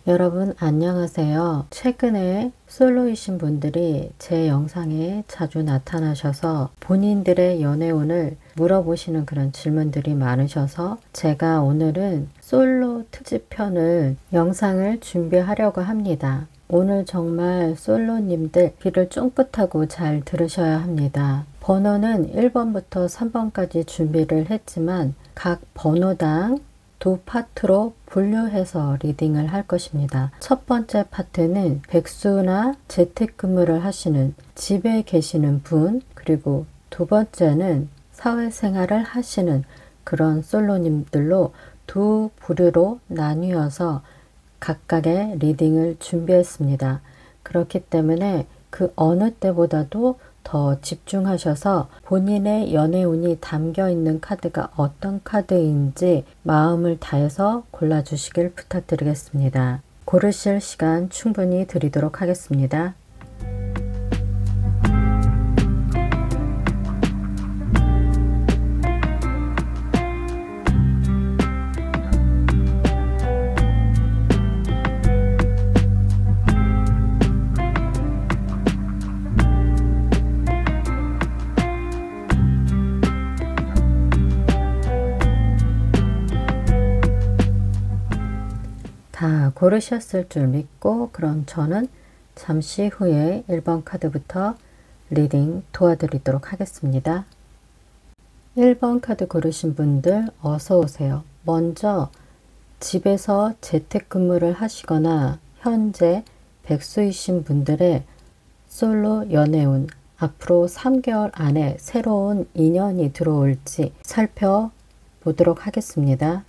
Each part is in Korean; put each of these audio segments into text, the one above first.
여러분 안녕하세요. 최근에 솔로이신 분들이 제 영상에 자주 나타나셔서 본인들의 연애운을 물어보시는 그런 질문들이 많으셔서 제가 오늘은 솔로 특집편을 영상을 준비하려고 합니다. 오늘 정말 솔로님들 귀를 쫑긋하고 잘 들으셔야 합니다. 번호는 1번부터 3번까지 준비를 했지만 각 번호당 두 파트로 분류해서 리딩을 할 것입니다. 첫 번째 파트는 백수나 재택근무를 하시는 집에 계시는 분, 그리고 두 번째는 사회생활을 하시는 그런 솔로님들로 두 부류로 나뉘어서 각각의 리딩을 준비했습니다. 그렇기 때문에 그 어느 때보다도 더 집중하셔서 본인의 연애운이 담겨 있는 카드가 어떤 카드인지 마음을 다해서 골라주시길 부탁드리겠습니다. 고르실 시간 충분히 드리도록 하겠습니다. 다 고르셨을 줄 믿고 그럼 저는 잠시 후에 1번 카드부터 리딩 도와드리도록 하겠습니다. 1번 카드 고르신 분들 어서 오세요. 먼저 집에서 재택근무를 하시거나 현재 백수이신 분들의 솔로 연애운 앞으로 3개월 안에 새로운 인연이 들어올지 살펴보도록 하겠습니다.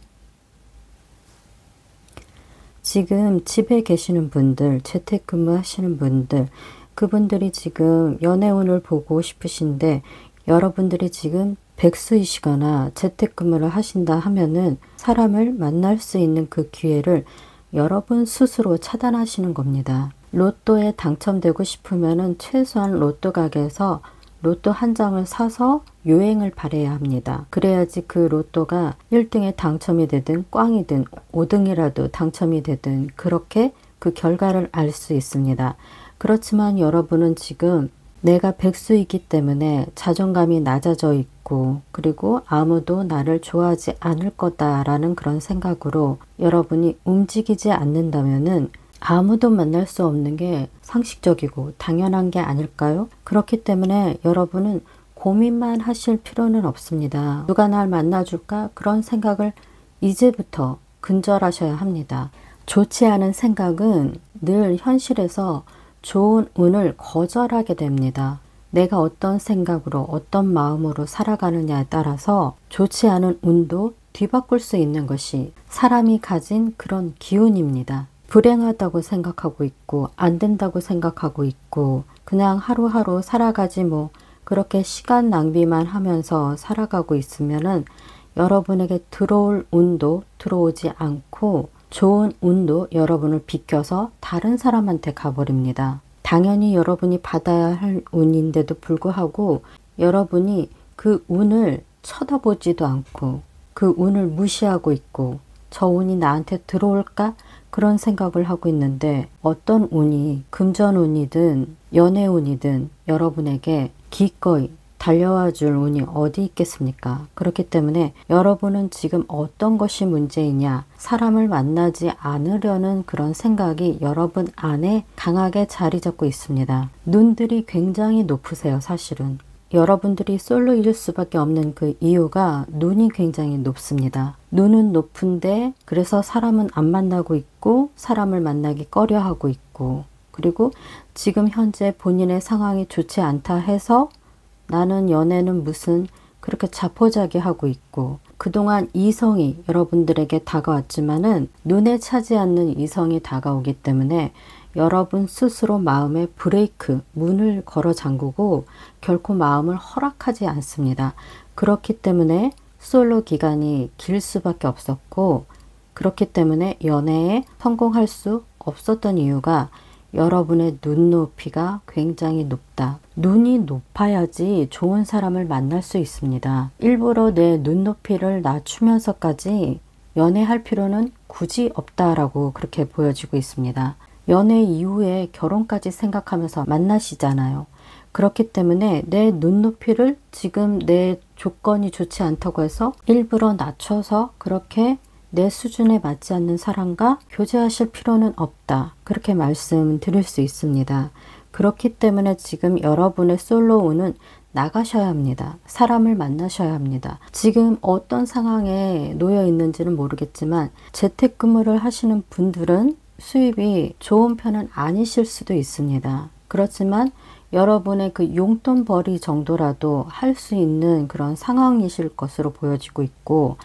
지금 집에 계시는 분들, 재택근무 하시는 분들, 그분들이 지금 연애운을 보고 싶으신데 여러분들이 지금 백수이시거나 재택근무를 하신다 하면은 사람을 만날 수 있는 그 기회를 여러분 스스로 차단하시는 겁니다. 로또에 당첨되고 싶으면은 최소한 로또 가게에서 로또 한 장을 사서 요행을 바라야 합니다. 그래야지 그 로또가 1등에 당첨이 되든 꽝이든 5등이라도 당첨이 되든 그렇게 그 결과를 알 수 있습니다. 그렇지만 여러분은 지금 내가 백수이기 때문에 자존감이 낮아져 있고 그리고 아무도 나를 좋아하지 않을 거다라는 그런 생각으로 여러분이 움직이지 않는다면은 아무도 만날 수 없는 게 상식적이고 당연한 게 아닐까요? 그렇기 때문에 여러분은 고민만 하실 필요는 없습니다. 누가 날 만나줄까? 그런 생각을 이제부터 근절하셔야 합니다. 좋지 않은 생각은 늘 현실에서 좋은 운을 거절하게 됩니다. 내가 어떤 생각으로 어떤 마음으로 살아가느냐에 따라서 좋지 않은 운도 뒤바꿀 수 있는 것이 사람이 가진 그런 기운입니다. 불행하다고 생각하고 있고 안 된다고 생각하고 있고 그냥 하루하루 살아가지 뭐 그렇게 시간 낭비만 하면서 살아가고 있으면은 여러분에게 들어올 운도 들어오지 않고 좋은 운도 여러분을 비껴서 다른 사람한테 가버립니다. 당연히 여러분이 받아야 할 운인데도 불구하고 여러분이 그 운을 쳐다보지도 않고 그 운을 무시하고 있고 저 운이 나한테 들어올까? 그런 생각을 하고 있는데 어떤 운이 금전운이든 연애운이든 여러분에게 기꺼이 달려와 줄 운이 어디 있겠습니까? 그렇기 때문에 여러분은 지금 어떤 것이 문제이냐? 사람을 만나지 않으려는 그런 생각이 여러분 안에 강하게 자리 잡고 있습니다. 눈들이 굉장히 높으세요, 사실은. 여러분들이 솔로일 수밖에 없는 그 이유가 눈이 굉장히 높습니다. 눈은 높은데 그래서 사람은 안 만나고 있고 사람을 만나기 꺼려하고 있고 그리고 지금 현재 본인의 상황이 좋지 않다 해서 나는 연애는 무슨 그렇게 자포자기하고 있고 그동안 이성이 여러분들에게 다가왔지만은 눈에 차지 않는 이성이 다가오기 때문에 여러분 스스로 마음에 브레이크, 문을 걸어 잠그고 결코 마음을 허락하지 않습니다. 그렇기 때문에 솔로 기간이 길 수밖에 없었고 그렇기 때문에 연애에 성공할 수 없었던 이유가 여러분의 눈높이가 굉장히 높다. 눈이 높아야지 좋은 사람을 만날 수 있습니다. 일부러 내 눈높이를 낮추면서까지 연애할 필요는 굳이 없다라고 그렇게 보여지고 있습니다. 연애 이후에 결혼까지 생각하면서 만나시잖아요. 그렇기 때문에 내 눈높이를 지금 내 조건이 좋지 않다고 해서 일부러 낮춰서 그렇게 내 수준에 맞지 않는 사람과 교제하실 필요는 없다. 그렇게 말씀드릴 수 있습니다. 그렇기 때문에 지금 여러분의 솔로운은 나가셔야 합니다. 사람을 만나셔야 합니다. 지금 어떤 상황에 놓여 있는지는 모르겠지만 재택근무를 하시는 분들은 수입이 좋은 편은 아니실 수도 있습니다. 그렇지만 여러분의 그 용돈벌이 정도라도 할 수 있는 그런 상황이실 것으로 보여지고 있고,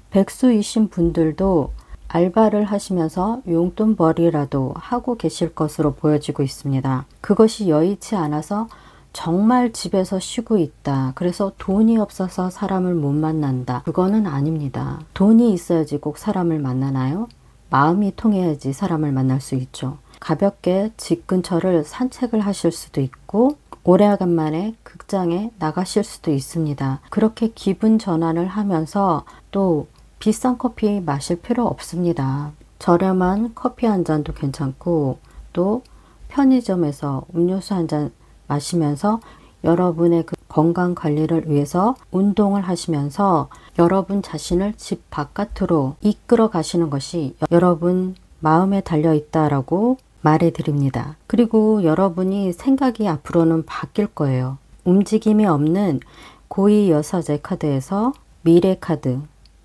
백수이신 분들도 알바를 하시면서 용돈벌이라도 하고 계실 것으로 보여지고 있습니다. 그것이 여의치 않아서 정말 집에서 쉬고 있다. 그래서 돈이 없어서 사람을 못 만난다. 그거는 아닙니다. 돈이 있어야지 꼭 사람을 만나나요? 마음이 통해야지 사람을 만날 수 있죠. 가볍게 집 근처를 산책을 하실 수도 있고 오래간만에 극장에 나가실 수도 있습니다. 그렇게 기분 전환을 하면서 또 비싼 커피 마실 필요 없습니다. 저렴한 커피 한 잔도 괜찮고 또 편의점에서 음료수 한 잔 마시면서 여러분의 그 건강 관리를 위해서 운동을 하시면서 여러분 자신을 집 바깥으로 이끌어 가시는 것이 여러분 마음에 달려 있다라고 말해 드립니다. 그리고 여러분이 생각이 앞으로는 바뀔 거예요. 움직임이 없는 고위 여사제 카드에서 미래 카드,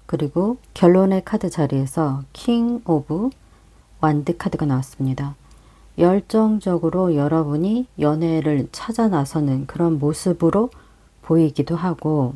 그리고 결론의 카드 자리에서 킹 오브 완드 카드가 나왔습니다. 열정적으로 여러분이 연애를 찾아 나서는 그런 모습으로 보이기도 하고,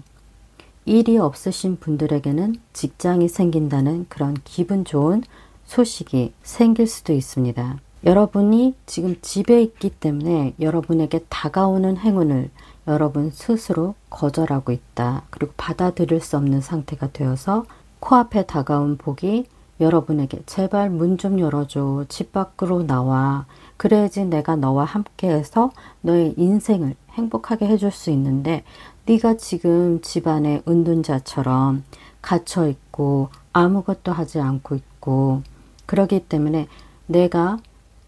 일이 없으신 분들에게는 직장이 생긴다는 그런 기분 좋은 소식이 생길 수도 있습니다. 여러분이 지금 집에 있기 때문에 여러분에게 다가오는 행운을 여러분 스스로 거절하고 있다. 그리고 받아들일 수 없는 상태가 되어서 코앞에 다가온 복이 여러분에게 제발 문 좀 열어줘. 집 밖으로 나와. 그래야지 내가 너와 함께해서 너의 인생을 행복하게 해줄 수 있는데 네가 지금 집안에 은둔자처럼 갇혀있고 아무것도 하지 않고 있고 그러기 때문에 내가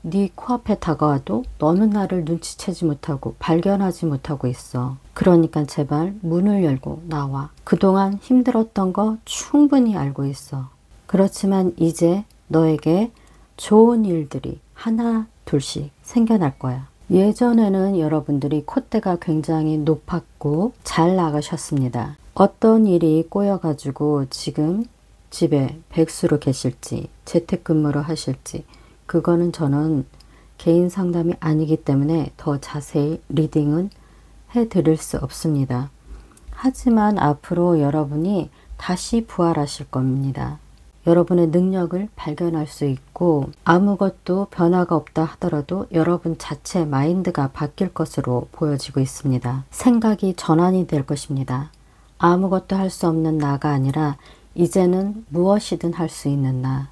네 코앞에 다가와도 너는 나를 눈치채지 못하고 발견하지 못하고 있어. 그러니까 제발 문을 열고 나와. 그동안 힘들었던 거 충분히 알고 있어. 그렇지만 이제 너에게 좋은 일들이 하나 둘씩 생겨날 거야. 예전에는 여러분들이 콧대가 굉장히 높았고 잘 나가셨습니다. 어떤 일이 꼬여가지고 지금 집에 백수로 계실지 재택근무를 하실지 그거는 저는 개인 상담이 아니기 때문에 더 자세히 리딩은 해드릴 수 없습니다. 하지만 앞으로 여러분이 다시 부활하실 겁니다. 여러분의 능력을 발견할 수 있고 아무것도 변화가 없다 하더라도 여러분 자체 마인드가 바뀔 것으로 보여지고 있습니다. 생각이 전환이 될 것입니다. 아무것도 할 수 없는 나가 아니라 이제는 무엇이든 할 수 있는 나.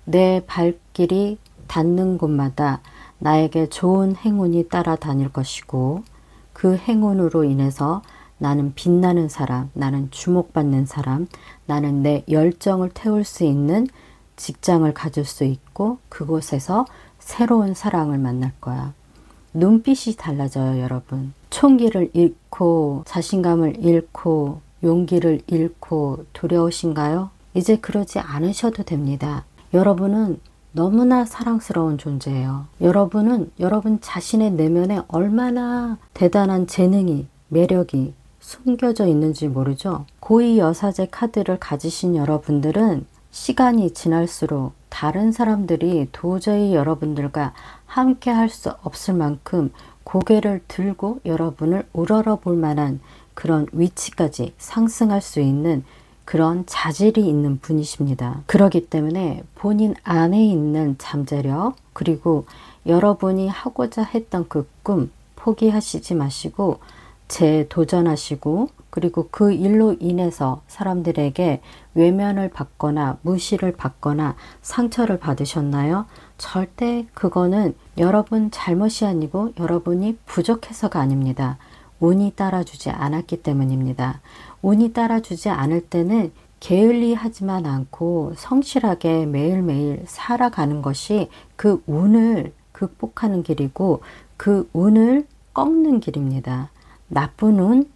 내 발길이 닿는 곳마다 나에게 좋은 행운이 따라다닐 것이고 그 행운으로 인해서 나는 빛나는 사람, 나는 주목받는 사람, 나는 내 열정을 태울 수 있는 직장을 가질 수 있고 그곳에서 새로운 사랑을 만날 거야. 눈빛이 달라져요, 여러분. 총기를 잃고 자신감을 잃고 용기를 잃고 두려우신가요? 이제 그러지 않으셔도 됩니다. 여러분은 너무나 사랑스러운 존재예요. 여러분은 여러분 자신의 내면에 얼마나 대단한 재능이, 매력이 숨겨져 있는지 모르죠? 고위 여사제 카드를 가지신 여러분들은 시간이 지날수록 다른 사람들이 도저히 여러분들과 함께 할 수 없을 만큼 고개를 들고 여러분을 우러러 볼 만한 그런 위치까지 상승할 수 있는 그런 자질이 있는 분이십니다. 그렇기 때문에 본인 안에 있는 잠재력 그리고 여러분이 하고자 했던 그 꿈 포기하시지 마시고 재도전하시고 그리고 그 일로 인해서 사람들에게 외면을 받거나 무시를 받거나 상처를 받으셨나요? 절대 그거는 여러분 잘못이 아니고 여러분이 부족해서가 아닙니다. 운이 따라주지 않았기 때문입니다. 운이 따라주지 않을 때는 게을리하지만 않고 성실하게 매일매일 살아가는 것이 그 운을 극복하는 길이고 그 운을 꺾는 길입니다. 나쁜 운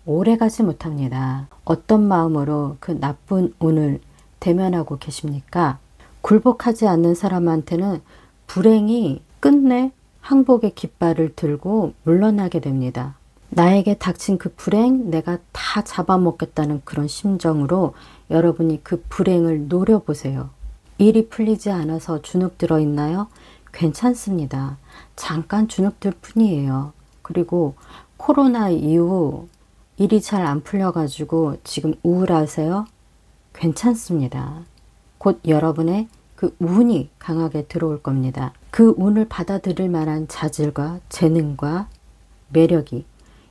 오래 가지 못합니다. 어떤 마음으로 그 나쁜 운을 대면하고 계십니까? 굴복하지 않는 사람한테는 불행이 끝내 항복의 깃발을 들고 물러나게 됩니다. 나에게 닥친 그 불행 내가 다 잡아먹겠다는 그런 심정으로 여러분이 그 불행을 노려보세요. 일이 풀리지 않아서 주눅 들어 있나요? 괜찮습니다. 잠깐 주눅 들 뿐이에요. 그리고 코로나 이후 일이 잘 안 풀려가지고 지금 우울하세요? 괜찮습니다. 곧 여러분의 그 운이 강하게 들어올 겁니다. 그 운을 받아들일 만한 자질과 재능과 매력이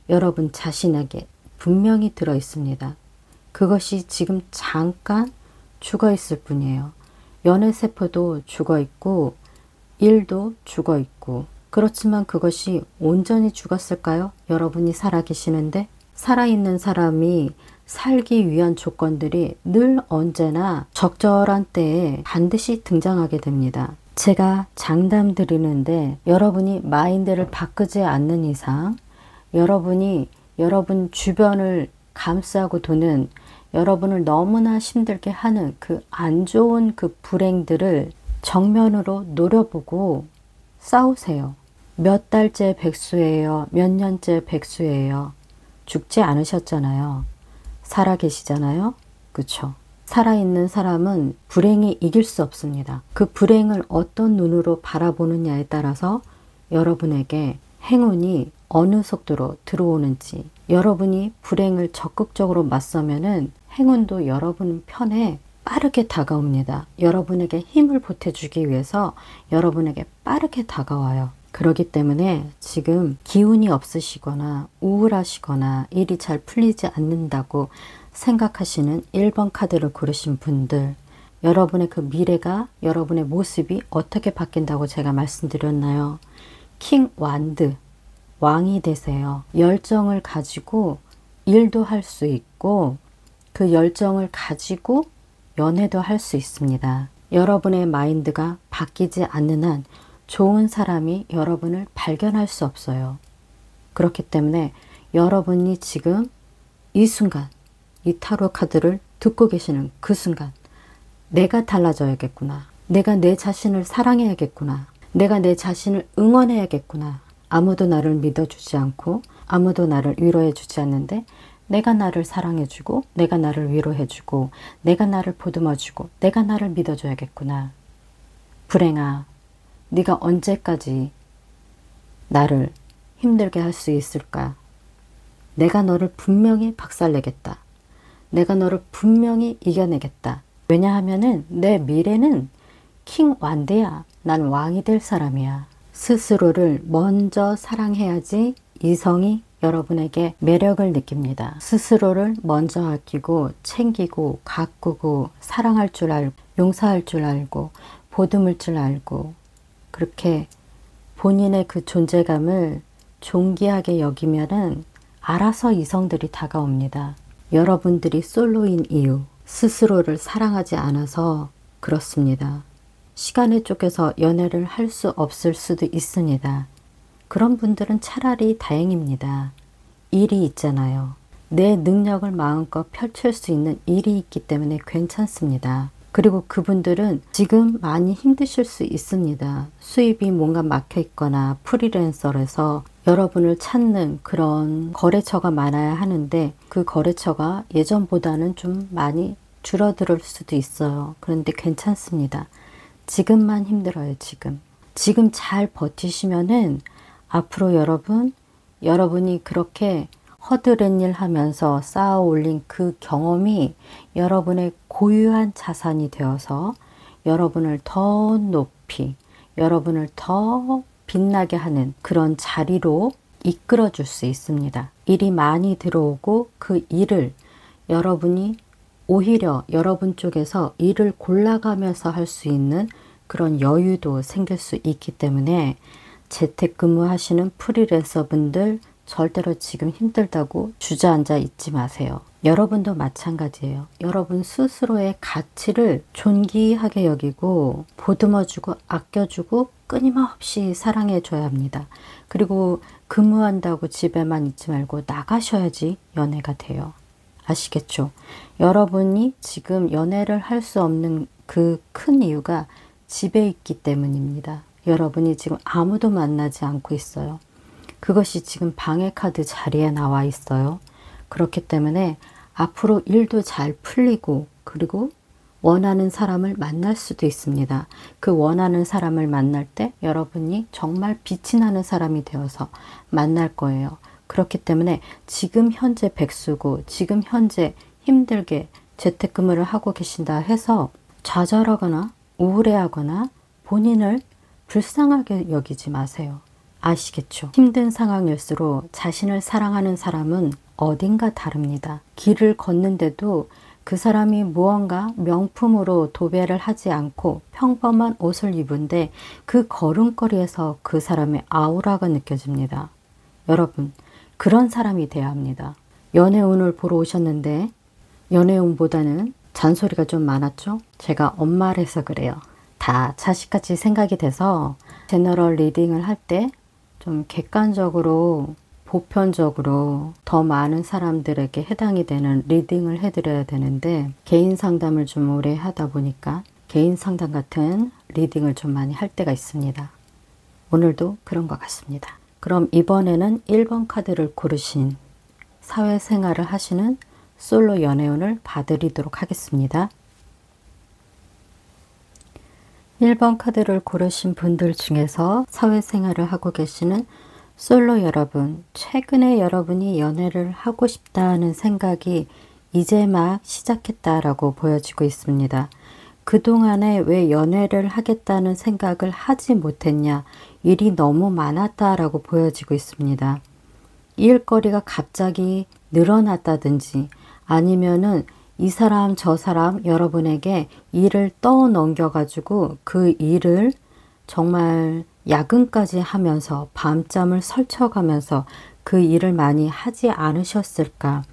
여러분 자신에게 분명히 들어 있습니다. 그것이 지금 잠깐 죽어 있을 뿐이에요. 연애세포도 죽어 있고 일도 죽어 있고 그렇지만 그것이 온전히 죽었을까요? 여러분이 살아계시는데 살아있는 사람이 살기 위한 조건들이 늘 언제나 적절한 때에 반드시 등장하게 됩니다. 제가 장담 드리는데 여러분이 마인드를 바꾸지 않는 이상 여러분이 여러분 주변을 감싸고 도는 여러분을 너무나 힘들게 하는 그 안 좋은 그 불행들을 정면으로 노려보고 싸우세요. 몇 달째 백수예요. 몇 년째 백수예요. 죽지 않으셨잖아요. 살아 계시잖아요. 그쵸? 살아있는 사람은 불행이 이길 수 없습니다. 그 불행을 어떤 눈으로 바라보느냐에 따라서 여러분에게 행운이 어느 속도로 들어오는지 여러분이 불행을 적극적으로 맞서면은 행운도 여러분 편에 빠르게 다가옵니다. 여러분에게 힘을 보태주기 위해서 여러분에게 빠르게 다가와요. 그렇기 때문에 지금 기운이 없으시거나 우울하시거나 일이 잘 풀리지 않는다고 생각하시는 1번 카드를 고르신 분들, 여러분의 그 미래가, 여러분의 모습이 어떻게 바뀐다고 제가 말씀드렸나요? 킹 완드, 왕이 되세요. 열정을 가지고 일도 할 수 있고 그 열정을 가지고 연애도 할 수 있습니다. 여러분의 마인드가 바뀌지 않는 한 좋은 사람이 여러분을 발견할 수 없어요. 그렇기 때문에 여러분이 지금 이 순간 이 타로 카드를 듣고 계시는 그 순간 내가 달라져야겠구나. 내가 내 자신을 사랑해야겠구나. 내가 내 자신을 응원해야겠구나. 아무도 나를 믿어주지 않고 아무도 나를 위로해주지 않는데 내가 나를 사랑해주고 내가 나를 위로해주고 내가 나를 보듬어주고 내가 나를 믿어줘야겠구나. 불행아, 네가 언제까지 나를 힘들게 할 수 있을까? 내가 너를 분명히 박살내겠다. 내가 너를 분명히 이겨내겠다. 왜냐하면은 내 미래는 킹 완대야. 난 왕이 될 사람이야. 스스로를 먼저 사랑해야지 이성이 여러분에게 매력을 느낍니다. 스스로를 먼저 아끼고 챙기고 가꾸고 사랑할 줄 알고 용서할 줄 알고 보듬을 줄 알고 그렇게 본인의 그 존재감을 존귀하게 여기면은 알아서 이성들이 다가옵니다. 여러분들이 솔로인 이유, 스스로를 사랑하지 않아서 그렇습니다. 시간에 쫓겨서 연애를 할 수 없을 수도 있습니다. 그런 분들은 차라리 다행입니다. 일이 있잖아요. 내 능력을 마음껏 펼칠 수 있는 일이 있기 때문에 괜찮습니다. 그리고 그분들은 지금 많이 힘드실 수 있습니다. 수입이 뭔가 막혀 있거나 프리랜서라서 여러분을 찾는 그런 거래처가 많아야 하는데 그 거래처가 예전보다는 좀 많이 줄어들 수도 있어요. 그런데 괜찮습니다. 지금만 힘들어요. 지금 잘 버티시면은 앞으로 여러분이 그렇게 허드렛 일 하면서 쌓아 올린 그 경험이 여러분의 고유한 자산이 되어서 여러분을 더 높이, 여러분을 더 빛나게 하는 그런 자리로 이끌어 줄 수 있습니다. 일이 많이 들어오고 그 일을 여러분이 오히려 여러분 쪽에서 일을 골라가면서 할 수 있는 그런 여유도 생길 수 있기 때문에 재택근무 하시는 프리랜서 분들 절대로 지금 힘들다고 주저앉아 있지 마세요. 여러분도 마찬가지예요. 여러분 스스로의 가치를 존귀하게 여기고 보듬어주고 아껴주고 끊임없이 사랑해줘야 합니다. 그리고 근무한다고 집에만 있지 말고 나가셔야지 연애가 돼요. 아시겠죠? 여러분이 지금 연애를 할 수 없는 그 큰 이유가 집에 있기 때문입니다. 여러분이 지금 아무도 만나지 않고 있어요. 그것이 지금 방해 카드 자리에 나와 있어요. 그렇기 때문에 앞으로 일도 잘 풀리고 그리고 원하는 사람을 만날 수도 있습니다. 그 원하는 사람을 만날 때 여러분이 정말 빛이 나는 사람이 되어서 만날 거예요. 그렇기 때문에 지금 현재 백수고 지금 현재 힘들게 재택근무를 하고 계신다 해서 좌절하거나 우울해하거나 본인을 불쌍하게 여기지 마세요. 아시겠죠? 힘든 상황일수록 자신을 사랑하는 사람은 어딘가 다릅니다. 길을 걷는데도 그 사람이 무언가 명품으로 도배를 하지 않고 평범한 옷을 입은데 그 걸음걸이에서 그 사람의 아우라가 느껴집니다. 여러분, 그런 사람이 돼야 합니다. 연애운을 보러 오셨는데 연애운보다는 잔소리가 좀 많았죠? 제가 엄마라서 그래요. 다 자식같이 생각이 돼서 제너럴 리딩을 할 때 좀 객관적으로 보편적으로 더 많은 사람들에게 해당이 되는 리딩을 해드려야 되는데 개인 상담을 좀 오래 하다 보니까 개인 상담 같은 리딩을 좀 많이 할 때가 있습니다. 오늘도 그런 것 같습니다. 그럼 이번에는 1번 카드를 고르신 사회생활을 하시는 솔로 연애운을 봐드리도록 하겠습니다. 1번 카드를 고르신 분들 중에서 사회생활을 하고 계시는 솔로 여러분, 최근에 여러분이 연애를 하고 싶다는 생각이 이제 막 시작했다라고 보여지고 있습니다. 그동안에 왜 연애를 하겠다는 생각을 하지 못했냐, 일이 너무 많았다라고 보여지고 있습니다. 일거리가 갑자기 늘어났다든지 아니면은 이 사람 저 사람 여러분에게 일을 떠넘겨 가지고 그 일을 정말 야근까지 하면서 밤잠을 설쳐가면서 그 일을 많이 하지 않으셨을까?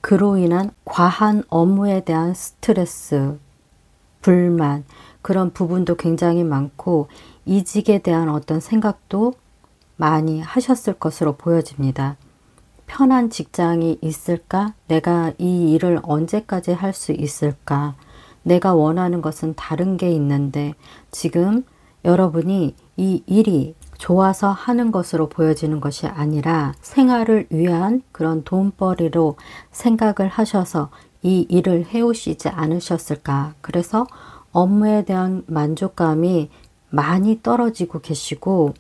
그로 인한 과한 업무에 대한 스트레스, 불만 그런 부분도 굉장히 많고 이직에 대한 어떤 생각도 많이 하셨을 것으로 보여집니다. 편한 직장이 있을까? 내가 이 일을 언제까지 할 수 있을까? 내가 원하는 것은 다른 게 있는데 지금 여러분이 이 일이 좋아서 하는 것으로 보여지는 것이 아니라 생활을 위한 그런 돈벌이로 생각을 하셔서 이 일을 해오시지 않으셨을까? 그래서 업무에 대한 만족감이 많이 떨어지고 계시고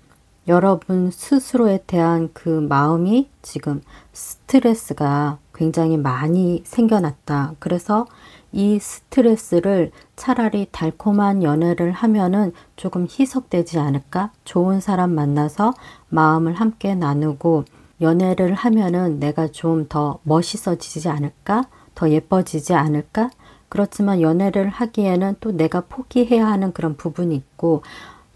여러분 스스로에 대한 그 마음이 지금 스트레스가 굉장히 많이 생겨났다. 그래서 이 스트레스를 차라리 달콤한 연애를 하면은 조금 희석되지 않을까? 좋은 사람 만나서 마음을 함께 나누고 연애를 하면은 내가 좀 더 멋있어지지 않을까? 더 예뻐지지 않을까? 그렇지만 연애를 하기에는 또 내가 포기해야 하는 그런 부분이 있고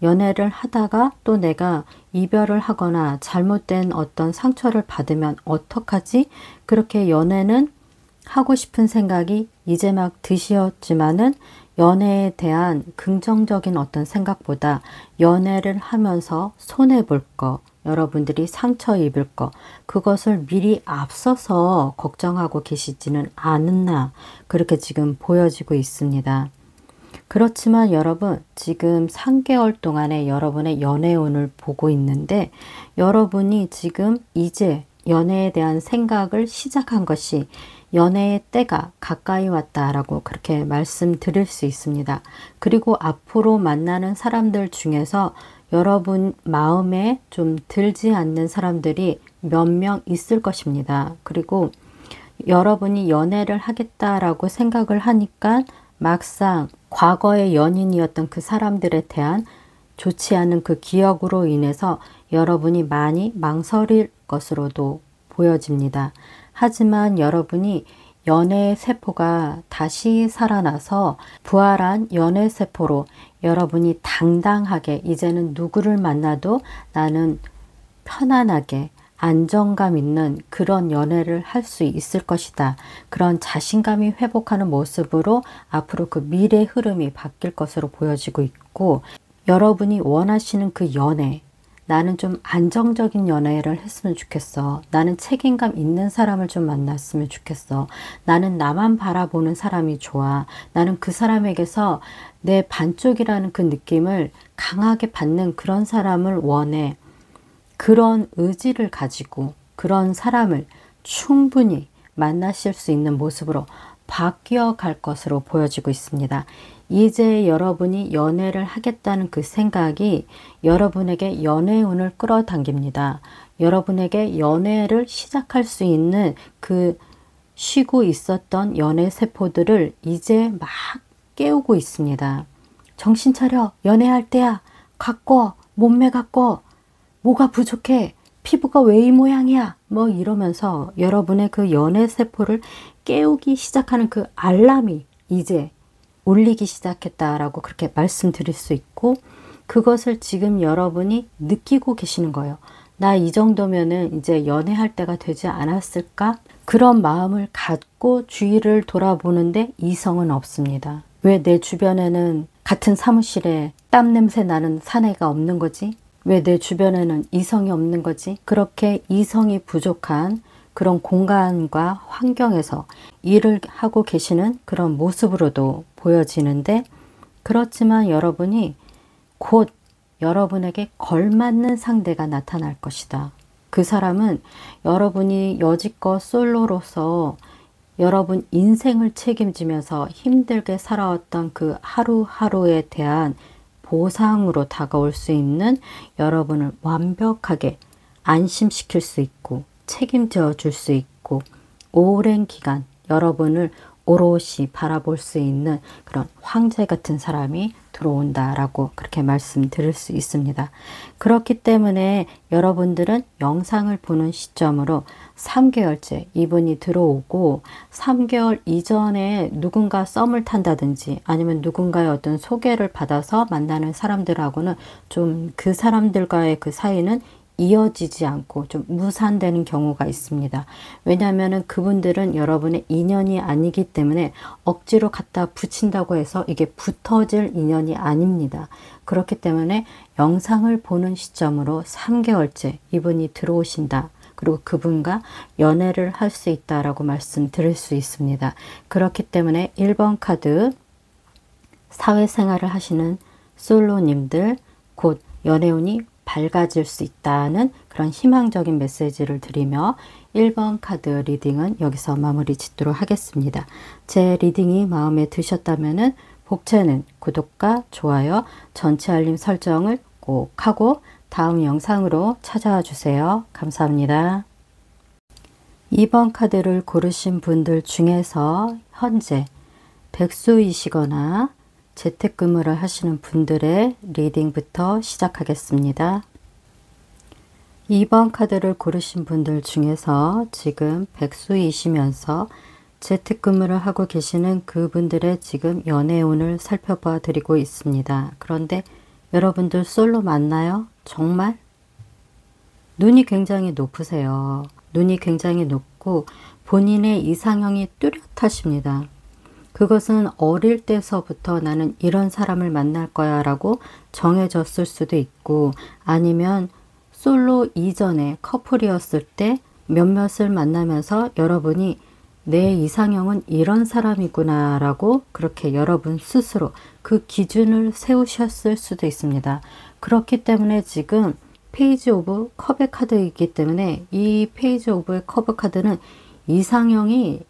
연애를 하다가 또 내가 이별을 하거나 잘못된 어떤 상처를 받으면 어떡하지? 그렇게 연애는 하고 싶은 생각이 이제 막 드시었지만은 연애에 대한 긍정적인 어떤 생각보다 연애를 하면서 손해볼 거, 여러분들이 상처 입을 거, 그것을 미리 앞서서 걱정하고 계시지는 않았나 그렇게 지금 보여지고 있습니다. 그렇지만 여러분 지금 3개월 동안에 여러분의 연애운을 보고 있는데 여러분이 지금 이제 연애에 대한 생각을 시작한 것이 연애의 때가 가까이 왔다라고 그렇게 말씀드릴 수 있습니다. 그리고 앞으로 만나는 사람들 중에서 여러분 마음에 좀 들지 않는 사람들이 몇 명 있을 것입니다. 그리고 여러분이 연애를 하겠다라고 생각을 하니까 막상 과거의 연인이었던 그 사람들에 대한 좋지 않은 그 기억으로 인해서 여러분이 많이 망설일 것으로도 보여집니다. 하지만 여러분이 연애의 세포가 다시 살아나서 부활한 연애 세포로 여러분이 당당하게 이제는 누구를 만나도 나는 편안하게 안정감 있는 그런 연애를 할 수 있을 것이다. 그런 자신감이 회복하는 모습으로 앞으로 그 미래 흐름이 바뀔 것으로 보여지고 있고, 여러분이 원하시는 그 연애, 나는 좀 안정적인 연애를 했으면 좋겠어. 나는 책임감 있는 사람을 좀 만났으면 좋겠어. 나는 나만 바라보는 사람이 좋아. 나는 그 사람에게서 내 반쪽이라는 그 느낌을 강하게 받는 그런 사람을 원해. 그런 의지를 가지고 그런 사람을 충분히 만나실 수 있는 모습으로 바뀌어 갈 것으로 보여지고 있습니다. 이제 여러분이 연애를 하겠다는 그 생각이 여러분에게 연애운을 끌어당깁니다. 여러분에게 연애를 시작할 수 있는 그 쉬고 있었던 연애 세포들을 이제 막 깨우고 있습니다. 정신 차려. 연애할 때야. 가꿔. 몸매 가꿔. 뭐가 부족해? 피부가 왜 이 모양이야? 뭐 이러면서 여러분의 그 연애 세포를 깨우기 시작하는 그 알람이 이제 울리기 시작했다라고 그렇게 말씀드릴 수 있고, 그것을 지금 여러분이 느끼고 계시는 거예요. 나 이 정도면은 이제 연애할 때가 되지 않았을까? 그런 마음을 갖고 주위를 돌아보는데 이성은 없습니다. 왜 내 주변에는 같은 사무실에 땀 냄새 나는 사내가 없는 거지? 왜 내 주변에는 이성이 없는 거지? 그렇게 이성이 부족한 그런 공간과 환경에서 일을 하고 계시는 그런 모습으로도 보여지는데, 그렇지만 여러분이 곧 여러분에게 걸맞는 상대가 나타날 것이다. 그 사람은 여러분이 여지껏 솔로로서 여러분 인생을 책임지면서 힘들게 살아왔던 그 하루하루에 대한 보상으로 다가올 수 있는, 여러분을 완벽하게 안심시킬 수 있고 책임져 줄 수 있고 오랜 기간 여러분을 오롯이 바라볼 수 있는 그런 황제 같은 사람이 들어온다라고 그렇게 말씀드릴 수 있습니다. 그렇기 때문에 여러분들은 영상을 보는 시점으로 3개월째 이분이 들어오고 3개월 이전에 누군가 썸을 탄다든지 아니면 누군가의 어떤 소개를 받아서 만나는 사람들하고는 좀 그 사람들과의 그 사이는 이어지지 않고 좀 무산되는 경우가 있습니다. 왜냐하면 그분들은 여러분의 인연이 아니기 때문에 억지로 갖다 붙인다고 해서 이게 붙어질 인연이 아닙니다. 그렇기 때문에 영상을 보는 시점으로 3개월째 이분이 들어오신다. 그리고 그분과 연애를 할 수 있다라고 말씀드릴 수 있습니다. 그렇기 때문에 1번 카드, 사회생활을 하시는 솔로님들 곧 연애운이 밝아질 수 있다는 그런 희망적인 메시지를 드리며 1번 카드 리딩은 여기서 마무리 짓도록 하겠습니다. 제 리딩이 마음에 드셨다면 복채는 구독과 좋아요, 전체 알림 설정을 꼭 하고 다음 영상으로 찾아와 주세요. 감사합니다. 2번 카드를 고르신 분들 중에서 현재 백수이시거나 재택근무를 하시는 분들의 리딩부터 시작하겠습니다. 2번 카드를 고르신 분들 중에서 지금 백수이시면서 재택근무를 하고 계시는 그분들의 지금 연애운을 살펴봐 드리고 있습니다. 그런데 여러분들 솔로 맞나요? 정말? 눈이 굉장히 높으세요. 눈이 굉장히 높고 본인의 이상형이 뚜렷하십니다. 그것은 어릴 때서부터 나는 이런 사람을 만날 거야 라고 정해졌을 수도 있고, 아니면 솔로 이전에 커플이었을 때 몇몇을 만나면서 여러분이 내 이상형은 이런 사람이구나 라고 그렇게 여러분 스스로 그 기준을 세우셨을 수도 있습니다. 그렇기 때문에 지금 페이지 오브 컵의 카드이기 때문에 이 페이지 오브의 컵의 카드는 이상형이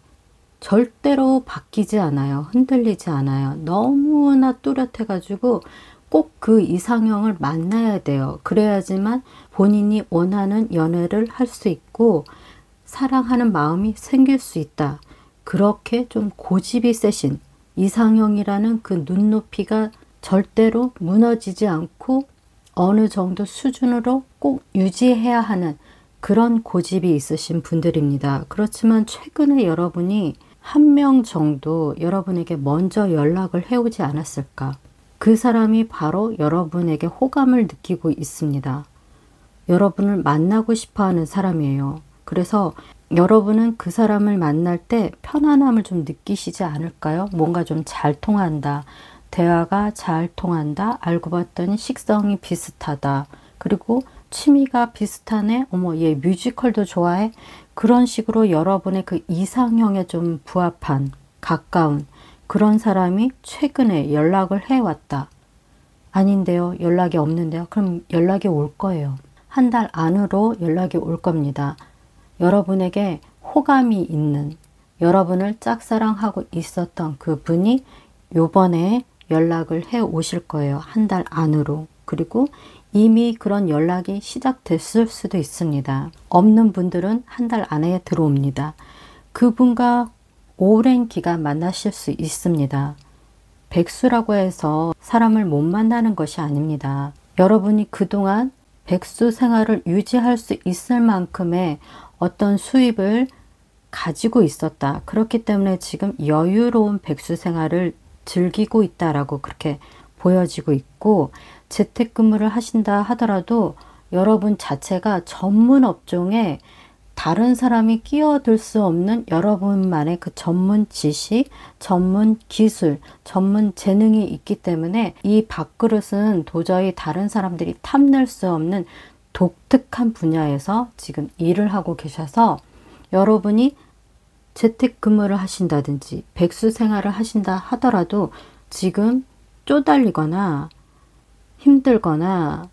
절대로 바뀌지 않아요. 흔들리지 않아요. 너무나 뚜렷해 가지고 꼭 그 이상형을 만나야 돼요. 그래야지만 본인이 원하는 연애를 할 수 있고 사랑하는 마음이 생길 수 있다. 그렇게 좀 고집이 세신 이상형이라는 그 눈높이가 절대로 무너지지 않고 어느 정도 수준으로 꼭 유지해야 하는 그런 고집이 있으신 분들입니다. 그렇지만 최근에 여러분이 한 명 정도 여러분에게 먼저 연락을 해오지 않았을까? 그 사람이 바로 여러분에게 호감을 느끼고 있습니다. 여러분을 만나고 싶어 하는 사람이에요. 그래서 여러분은 그 사람을 만날 때 편안함을 좀 느끼시지 않을까요? 뭔가 좀 잘 통한다. 대화가 잘 통한다. 알고 봤더니 식성이 비슷하다. 그리고 취미가 비슷하네. 어머, 얘 뮤지컬도 좋아해. 그런 식으로 여러분의 그 이상형에 좀 부합한, 가까운 그런 사람이 최근에 연락을 해왔다. 아닌데요. 연락이 없는데요. 그럼 연락이 올 거예요. 한 달 안으로 연락이 올 겁니다. 여러분에게 호감이 있는, 여러분을 짝사랑하고 있었던 그 분이 요번에 연락을 해 오실 거예요. 한 달 안으로. 그리고 이미 그런 연락이 시작됐을 수도 있습니다. 없는 분들은 한 달 안에 들어옵니다. 그분과 오랜 기간 만나실 수 있습니다. 백수라고 해서 사람을 못 만나는 것이 아닙니다. 여러분이 그동안 백수 생활을 유지할 수 있을 만큼의 어떤 수입을 가지고 있었다. 그렇기 때문에 지금 여유로운 백수 생활을 즐기고 있다라고 그렇게 보여지고 있고, 재택근무를 하신다 하더라도 여러분 자체가 전문 업종에 다른 사람이 끼어들 수 없는 여러분만의 그 전문 지식, 전문 기술, 전문 재능이 있기 때문에 이 밥그릇은 도저히 다른 사람들이 탐낼 수 없는 독특한 분야에서 지금 일을 하고 계셔서, 여러분이 재택근무를 하신다든지 백수 생활을 하신다 하더라도 지금 쪼달리거나 힘들거나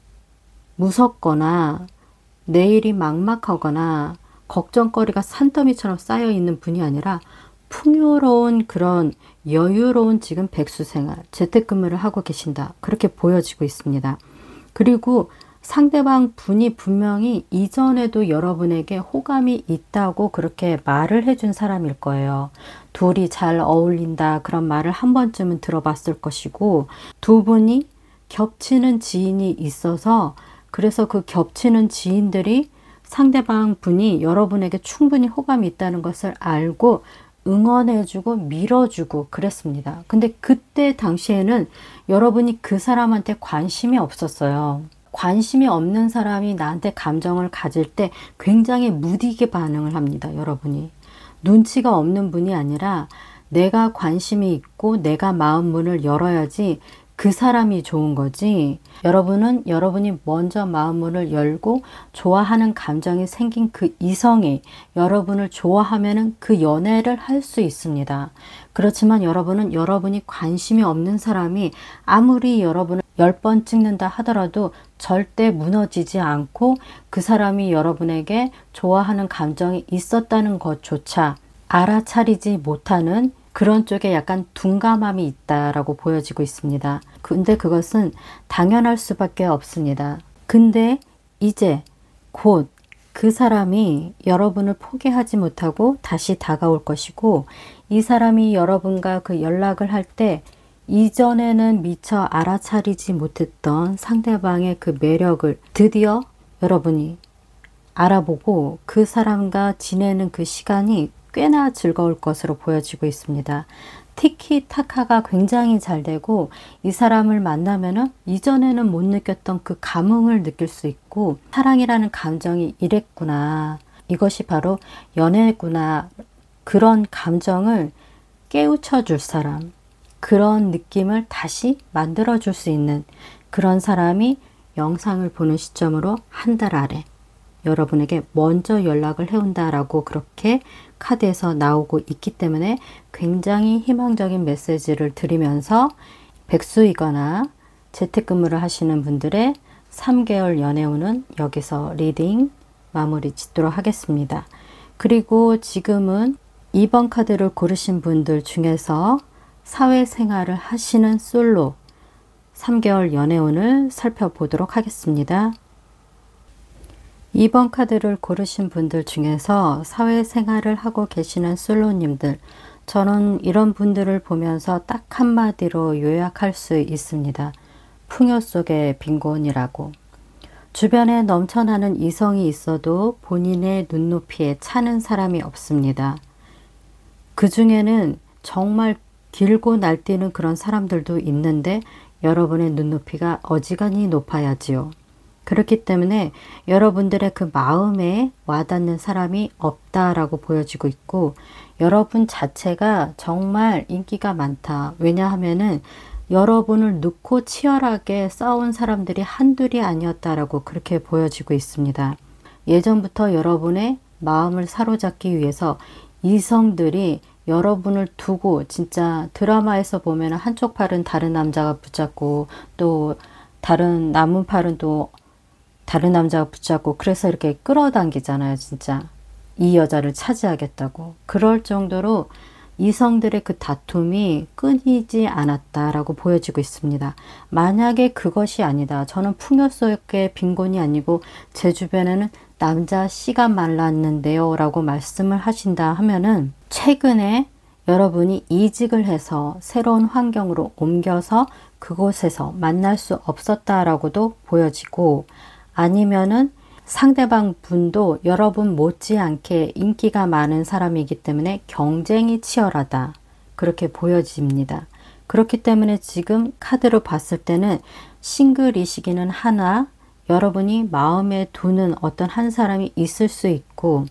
무섭거나 내일이 막막하거나 걱정거리가 산더미처럼 쌓여 있는 분이 아니라 풍요로운 그런 여유로운 지금 백수 생활, 재택근무를 하고 계신다. 그렇게 보여지고 있습니다. 그리고 상대방 분이 분명히 이전에도 여러분에게 호감이 있다고 그렇게 말을 해준 사람일 거예요. 둘이 잘 어울린다 그런 말을 한 번쯤은 들어봤을 것이고, 두 분이 겹치는 지인이 있어서 그래서 그 겹치는 지인들이 상대방 분이 여러분에게 충분히 호감이 있다는 것을 알고 응원해주고 밀어주고 그랬습니다. 근데 그때 당시에는 여러분이 그 사람한테 관심이 없었어요. 관심이 없는 사람이 나한테 감정을 가질 때 굉장히 무디게 반응을 합니다. 여러분이. 눈치가 없는 분이 아니라 내가 관심이 있고 내가 마음 문을 열어야지 그 사람이 좋은 거지. 여러분은 여러분이 먼저 마음 문을 열고 좋아하는 감정이 생긴 그 이성이 여러분을 좋아하면은 그 연애를 할 수 있습니다. 그렇지만 여러분은 여러분이 관심이 없는 사람이 아무리 여러분을 10번 찍는다 하더라도 절대 무너지지 않고 그 사람이 여러분에게 좋아하는 감정이 있었다는 것조차 알아차리지 못하는 그런 쪽에 약간 둔감함이 있다라고 보여지고 있습니다. 근데 그것은 당연할 수밖에 없습니다. 근데 이제 곧 그 사람이 여러분을 포기하지 못하고 다시 다가올 것이고, 이 사람이 여러분과 그 연락을 할 때 이전에는 미처 알아차리지 못했던 상대방의 그 매력을 드디어 여러분이 알아보고 그 사람과 지내는 그 시간이 꽤나 즐거울 것으로 보여지고 있습니다. 티키타카가 굉장히 잘 되고, 이 사람을 만나면은 이전에는 못 느꼈던 그 감흥을 느낄 수 있고, 사랑이라는 감정이 이랬구나, 이것이 바로 연애구나, 그런 감정을 깨우쳐 줄 사람, 그런 느낌을 다시 만들어 줄 수 있는 그런 사람이 영상을 보는 시점으로 한 달 아래 여러분에게 먼저 연락을 해온다라고 그렇게 카드에서 나오고 있기 때문에 굉장히 희망적인 메시지를 드리면서, 백수이거나 재택근무를 하시는 분들의 3개월 연애운은 여기서 리딩 마무리 짓도록 하겠습니다. 그리고 지금은 2번 카드를 고르신 분들 중에서 사회생활을 하시는 솔로 3개월 연애운을 살펴보도록 하겠습니다. 2번 카드를 고르신 분들 중에서 사회생활을 하고 계시는 솔로님들, 저는 이런 분들을 보면서 딱 한마디로 요약할 수 있습니다. 풍요 속의 빈곤이라고. 주변에 넘쳐나는 이성이 있어도 본인의 눈높이에 차는 사람이 없습니다. 그 중에는 정말 길고 날뛰는 그런 사람들도 있는데 여러분의 눈높이가 어지간히 높아야지요. 그렇기 때문에 여러분들의 그 마음에 와닿는 사람이 없다라고 보여지고 있고, 여러분 자체가 정말 인기가 많다. 왜냐하면은 여러분을 놓고 치열하게 싸운 사람들이 한둘이 아니었다라고 그렇게 보여지고 있습니다. 예전부터 여러분의 마음을 사로잡기 위해서 이성들이 여러분을 두고, 진짜 드라마에서 보면 한쪽 팔은 다른 남자가 붙잡고 또 다른 남은 팔은 또 다른 남자가 붙잡고, 그래서 이렇게 끌어당기잖아요. 진짜 이 여자를 차지하겠다고. 그럴 정도로 이성들의 그 다툼이 끊이지 않았다라고 보여지고 있습니다. 만약에 그것이 아니다, 저는 풍요 속의 빈곤이 아니고 제 주변에는 남자 씨가 말랐는데요 라고 말씀을 하신다 하면은, 최근에 여러분이 이직을 해서 새로운 환경으로 옮겨서 그곳에서 만날 수 없었다라고도 보여지고, 아니면은 상대방 분도 여러분 못지않게 인기가 많은 사람이기 때문에 경쟁이 치열하다, 그렇게 보여집니다. 그렇기 때문에 지금 카드로 봤을 때는 싱글이시기는 하나 여러분이 마음에 두는 어떤 한 사람이 있을 수 있고,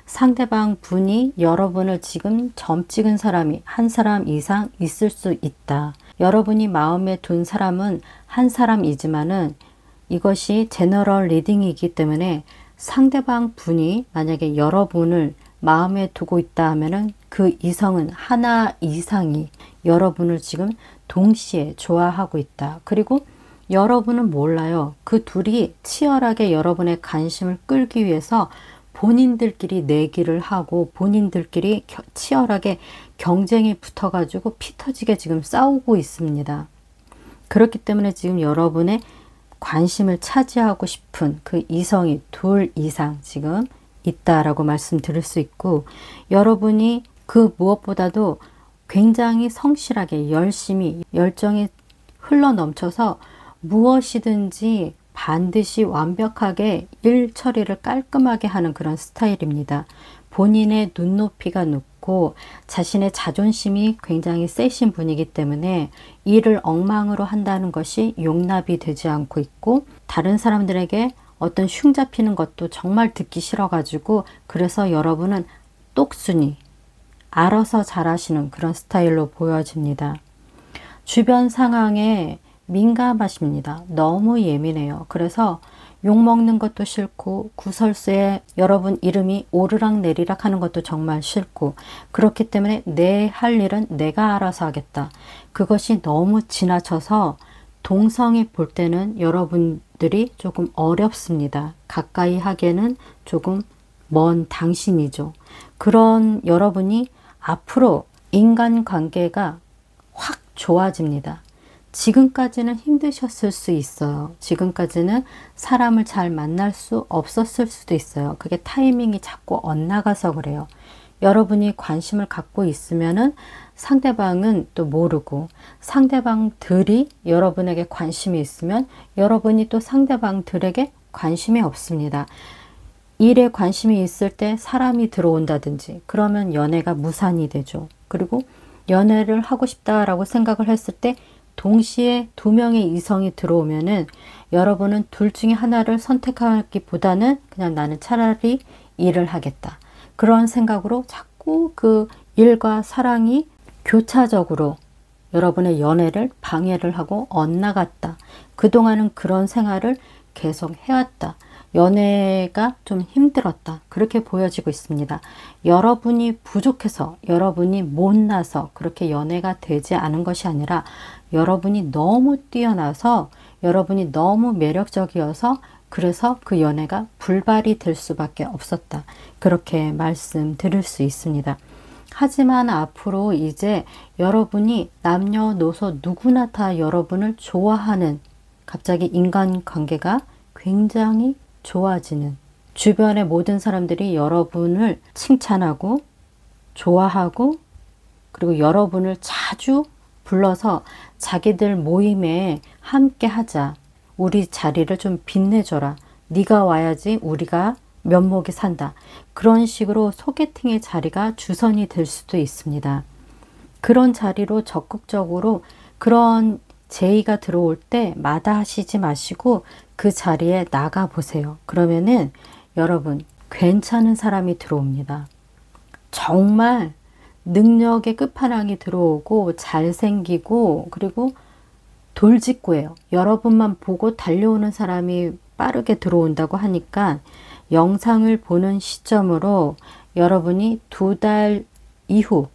상대방 분이 여러분을 지금 점 찍은 사람이 한 사람 이상 있을 수 있다. 여러분이 마음에 둔 사람은 한 사람이지만은 이것이 제너럴 리딩이기 때문에 상대방 분이 만약에 여러분을 마음에 두고 있다 하면은 그 이성은 하나 이상이 여러분을 지금 동시에 좋아하고 있다. 그리고 여러분은 몰라요. 그 둘이 치열하게 여러분의 관심을 끌기 위해서 본인들끼리 내기를 하고 본인들끼리 치열하게 경쟁이 붙어가지고 피 터지게 지금 싸우고 있습니다. 그렇기 때문에 지금 여러분의 관심을 차지하고 싶은 그 이성이 둘 이상 지금 있다라고 말씀드릴 수 있고, 여러분이 그 무엇보다도 굉장히 성실하게 열심히 열정이 흘러 넘쳐서 무엇이든지 반드시 완벽하게 일 처리를 깔끔하게 하는 그런 스타일입니다. 본인의 눈높이가 높고 자신의 자존심이 굉장히 세신 분이기 때문에 일을 엉망으로 한다는 것이 용납이 되지 않고 있고, 다른 사람들에게 어떤 흉 잡히는 것도 정말 듣기 싫어가지고, 그래서 여러분은 똑순이 알아서 잘하시는 그런 스타일로 보여집니다. 주변 상황에 민감하십니다. 너무 예민해요. 그래서 욕먹는 것도 싫고, 구설수에 여러분 이름이 오르락 내리락 하는 것도 정말 싫고, 그렇기 때문에 내 할 일은 내가 알아서 하겠다. 그것이 너무 지나쳐서 동성이 볼 때는 여러분들이 조금 어렵습니다. 가까이 하기에는 조금 먼 당신이죠. 그런 여러분이 앞으로 인간관계가 확 좋아집니다. 지금까지는 힘드셨을 수 있어요. 지금까지는 사람을 잘 만날 수 없었을 수도 있어요. 그게 타이밍이 자꾸 엇나가서 그래요. 여러분이 관심을 갖고 있으면은 상대방은 또 모르고, 상대방들이 여러분에게 관심이 있으면 여러분이 또 상대방들에게 관심이 없습니다. 일에 관심이 있을 때 사람이 들어온다든지 그러면 연애가 무산이 되죠. 그리고 연애를 하고 싶다라고 생각을 했을 때 동시에 두 명의 이성이 들어오면은 여러분은 둘 중에 하나를 선택하기보다는 그냥 나는 차라리 일을 하겠다, 그런 생각으로 자꾸 그 일과 사랑이 교차적으로 여러분의 연애를 방해를 하고 엇나갔다. 그동안은 그런 생활을 계속 해왔다. 연애가 좀 힘들었다. 그렇게 보여지고 있습니다. 여러분이 부족해서, 여러분이 못나서 그렇게 연애가 되지 않은 것이 아니라 여러분이 너무 뛰어나서, 여러분이 너무 매력적이어서 그래서 그 연애가 불발이 될 수밖에 없었다. 그렇게 말씀드릴 수 있습니다. 하지만 앞으로 이제 여러분이 남녀노소 누구나 다 여러분을 좋아하는, 갑자기 인간관계가 굉장히 좋아지는, 주변의 모든 사람들이 여러분을 칭찬하고 좋아하고, 그리고 여러분을 자주 불러서 자기들 모임에 함께 하자, 우리 자리를 좀 빛내줘라, 네가 와야지 우리가 면목이 산다, 그런 식으로 소개팅의 자리가 주선이 될 수도 있습니다. 그런 자리로 적극적으로, 그런 제의가 들어올 때 마다하시지 마시고 그 자리에 나가 보세요. 그러면은 여러분 괜찮은 사람이 들어옵니다. 정말 능력의 끝판왕이 들어오고 잘생기고 그리고 돌직구예요. 여러분만 보고 달려오는 사람이 빠르게 들어온다고 하니까 영상을 보는 시점으로 여러분이 2달 이후,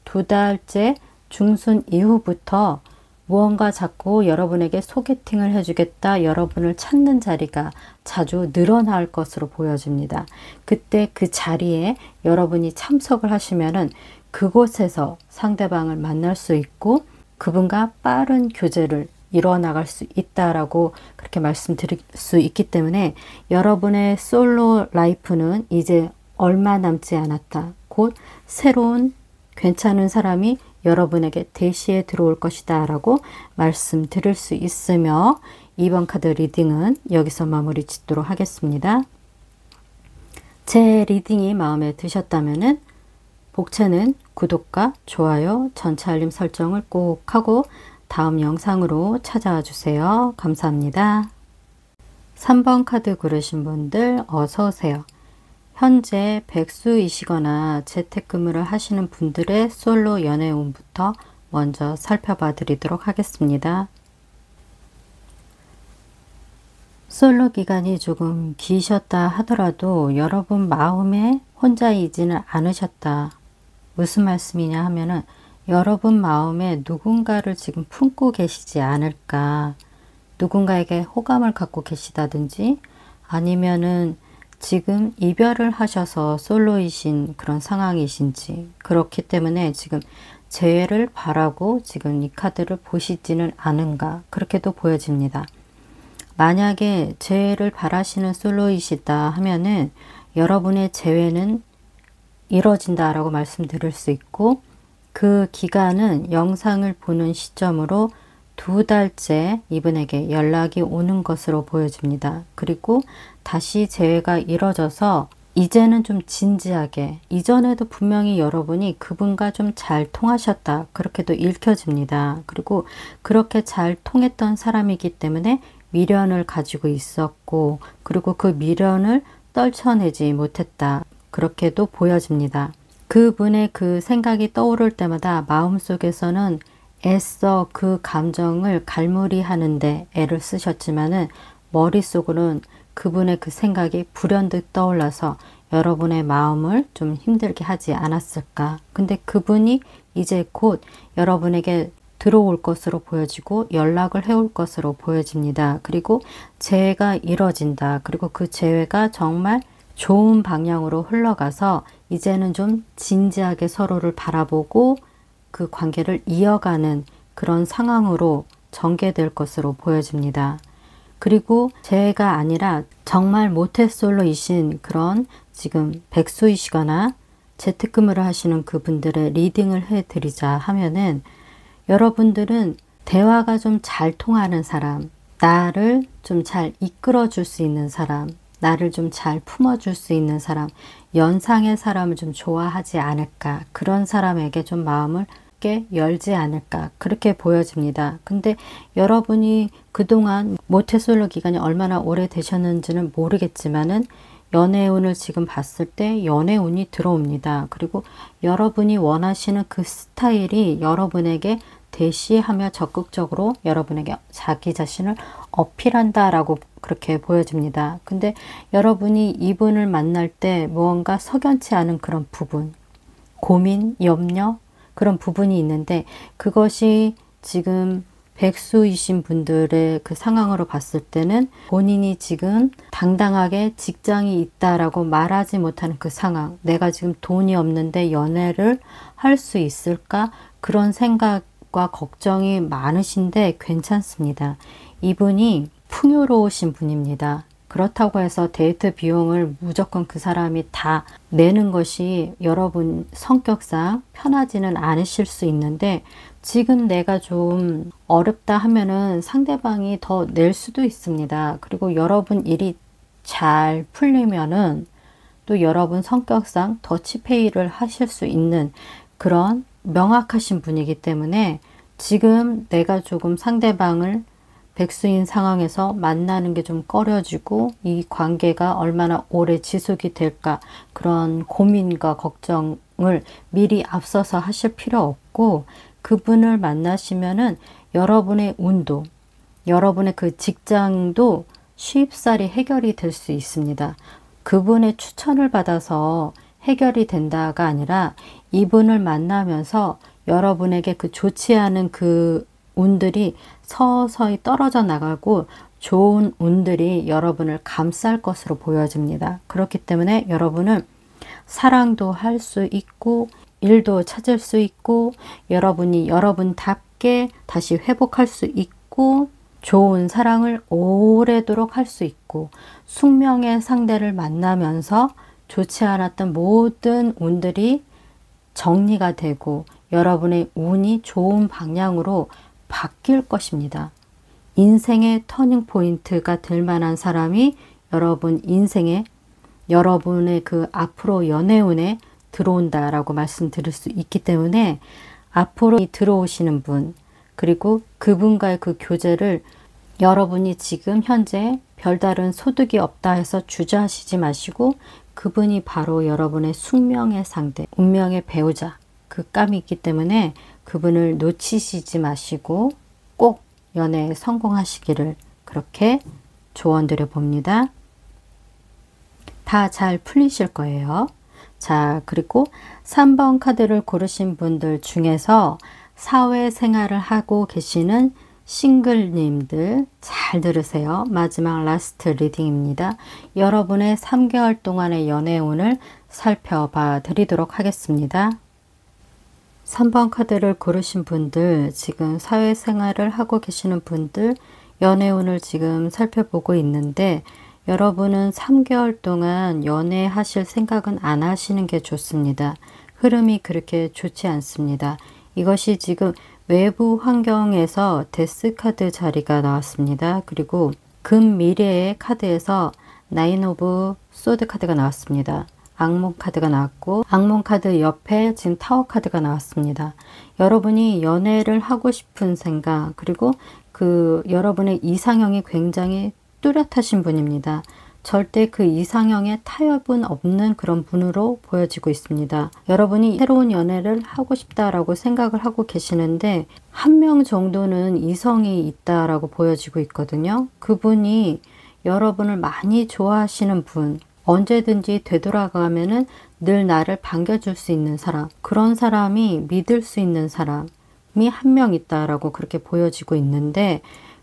2달째 중순 이후부터 무언가 자꾸 여러분에게 소개팅을 해주겠다, 여러분을 찾는 자리가 자주 늘어날 것으로 보여집니다. 그때 그 자리에 여러분이 참석을 하시면은 그곳에서 상대방을 만날 수 있고 그분과 빠른 교제를 이뤄나갈 수 있다라고 그렇게 말씀드릴 수 있기 때문에 여러분의 솔로 라이프는 이제 얼마 남지 않았다. 곧 새로운 괜찮은 사람이 여러분에게 대시에 들어올 것이다 라고 말씀드릴 수 있으며 이번 카드 리딩은 여기서 마무리 짓도록 하겠습니다. 제 리딩이 마음에 드셨다면 복채는 구독과 좋아요, 전체 알림 설정을 꼭 하고 다음 영상으로 찾아와 주세요. 감사합니다. 3번 카드 고르신 분들 어서 오세요. 현재 백수이시거나 재택근무를 하시는 분들의 솔로 연애운부터 먼저 살펴봐 드리도록 하겠습니다. 솔로 기간이 조금 기셨다 하더라도 여러분 마음에 혼자이지는 않으셨다. 무슨 말씀이냐 하면은 여러분 마음에 누군가를 지금 품고 계시지 않을까. 누군가에게 호감을 갖고 계시다든지 아니면은 지금 이별을 하셔서 솔로이신 그런 상황이신지 그렇기 때문에 지금 재회를 바라고 지금 이 카드를 보시지는 않은가 그렇게도 보여집니다. 만약에 재회를 바라시는 솔로이시다 하면은 여러분의 재회는 이뤄진다라고 말씀드릴 수 있고 그 기간은 영상을 보는 시점으로 2달째 이분에게 연락이 오는 것으로 보여집니다. 그리고 다시 재회가 이뤄져서 이제는 좀 진지하게 이전에도 분명히 여러분이 그분과 좀 잘 통하셨다 그렇게도 읽혀집니다. 그리고 그렇게 잘 통했던 사람이기 때문에 미련을 가지고 있었고 그리고 그 미련을 떨쳐내지 못했다 그렇게도 보여집니다. 그분의 그 생각이 떠오를 때마다 마음속에서는 애써 그 감정을 갈무리하는데 애를 쓰셨지만은 머릿속으로는 그분의 그 생각이 불현듯 떠올라서 여러분의 마음을 좀 힘들게 하지 않았을까. 근데 그분이 이제 곧 여러분에게 들어올 것으로 보여지고 연락을 해올 것으로 보여집니다. 그리고 재회가 이뤄진다. 그리고 그 재회가 정말 좋은 방향으로 흘러가서 이제는 좀 진지하게 서로를 바라보고 그 관계를 이어가는 그런 상황으로 전개될 것으로 보여집니다. 그리고 재회가 아니라 정말 모태솔로이신 그런 지금 백수이시거나 재택근무를 하시는 그분들의 리딩을 해드리자 하면은 여러분들은 대화가 좀 잘 통하는 사람, 나를 좀 잘 이끌어 줄 수 있는 사람, 나를 좀 잘 품어줄 수 있는 사람, 연상의 사람을 좀 좋아하지 않을까, 그런 사람에게 좀 마음을 꽤 열지 않을까 그렇게 보여집니다. 근데 여러분이 그동안 모태솔로 기간이 얼마나 오래 되셨는지는 모르겠지만은 연애운을 지금 봤을 때 연애운이 들어옵니다. 그리고 여러분이 원하시는 그 스타일이 여러분에게 대시하며 적극적으로 여러분에게 자기 자신을 어필한다라고 그렇게 보여집니다. 근데 여러분이 이분을 만날 때 무언가 석연치 않은 그런 부분, 고민, 염려 그런 부분이 있는데 그것이 지금 백수이신 분들의 그 상황으로 봤을 때는 본인이 지금 당당하게 직장이 있다라고 말하지 못하는 그 상황, 내가 지금 돈이 없는데 연애를 할 수 있을까? 그런 생각과 걱정이 많으신데 괜찮습니다. 이분이 풍요로우신 분입니다. 그렇다고 해서 데이트 비용을 무조건 그 사람이 다 내는 것이 여러분 성격상 편하지는 않으실 수 있는데 지금 내가 좀 어렵다 하면은 상대방이 더 낼 수도 있습니다. 그리고 여러분 일이 잘 풀리면은 또 여러분 성격상 더치페이를 하실 수 있는 그런 명확하신 분이기 때문에 지금 내가 조금 상대방을 백수인 상황에서 만나는 게 좀 꺼려지고 이 관계가 얼마나 오래 지속이 될까 그런 고민과 걱정을 미리 앞서서 하실 필요 없고 그분을 만나시면은 여러분의 운도 여러분의 그 직장도 쉽사리 해결이 될 수 있습니다. 그분의 추천을 받아서 해결이 된다가 아니라 이분을 만나면서 여러분에게 그 좋지 않은 그 운들이 서서히 떨어져 나가고 좋은 운들이 여러분을 감쌀 것으로 보여집니다. 그렇기 때문에 여러분은 사랑도 할 수 있고 일도 찾을 수 있고 여러분이 여러분답게 다시 회복할 수 있고 좋은 사랑을 오래도록 할 수 있고 숙명의 상대를 만나면서 좋지 않았던 모든 운들이 정리가 되고 여러분의 운이 좋은 방향으로 바뀔 것입니다. 인생의 터닝 포인트가 될 만한 사람이 여러분 인생에 여러분의 그 앞으로 연애운에 들어온다라고 말씀드릴 수 있기 때문에 앞으로 들어오시는 분 그리고 그분과의 그 교제를 여러분이 지금 현재 별다른 소득이 없다 해서 주저하시지 마시고 그분이 바로 여러분의 숙명의 상대, 운명의 배우자 그 깜이 있기 때문에 그분을 놓치시지 마시고 꼭 연애에 성공하시기를 그렇게 조언드려 봅니다. 다 잘 풀리실 거예요. 자, 그리고 3번 카드를 고르신 분들 중에서 사회생활을 하고 계시는 싱글님들 잘 들으세요. 마지막 라스트 리딩입니다. 여러분의 3개월 동안의 연애운을 살펴봐 드리도록 하겠습니다. 3번 카드를 고르신 분들, 지금 사회생활을 하고 계시는 분들, 연애운을 지금 살펴보고 있는데 여러분은 3개월 동안 연애하실 생각은 안 하시는 게 좋습니다. 흐름이 그렇게 좋지 않습니다. 이것이 지금 외부 환경에서 데스 카드 자리가 나왔습니다. 그리고 금미래의 카드에서 나인 오브 소드 카드가 나왔습니다. 악몽 카드가 나왔고 악몽 카드 옆에 지금 타워 카드가 나왔습니다. 여러분이 연애를 하고 싶은 생각 그리고 그 여러분의 이상형이 굉장히 뚜렷하신 분입니다. 절대 그 이상형에 타협은 없는 그런 분으로 보여지고 있습니다. 여러분이 새로운 연애를 하고 싶다라고 생각을 하고 계시는데 한 명 정도는 이성이 있다라고 보여지고 있거든요. 그분이 여러분을 많이 좋아하시는 분, 언제든지 되돌아가면은 늘 나를 반겨줄 수 있는 사람, 그런 사람이 믿을 수 있는 사람이 한 명 있다라고 그렇게 보여지고 있는데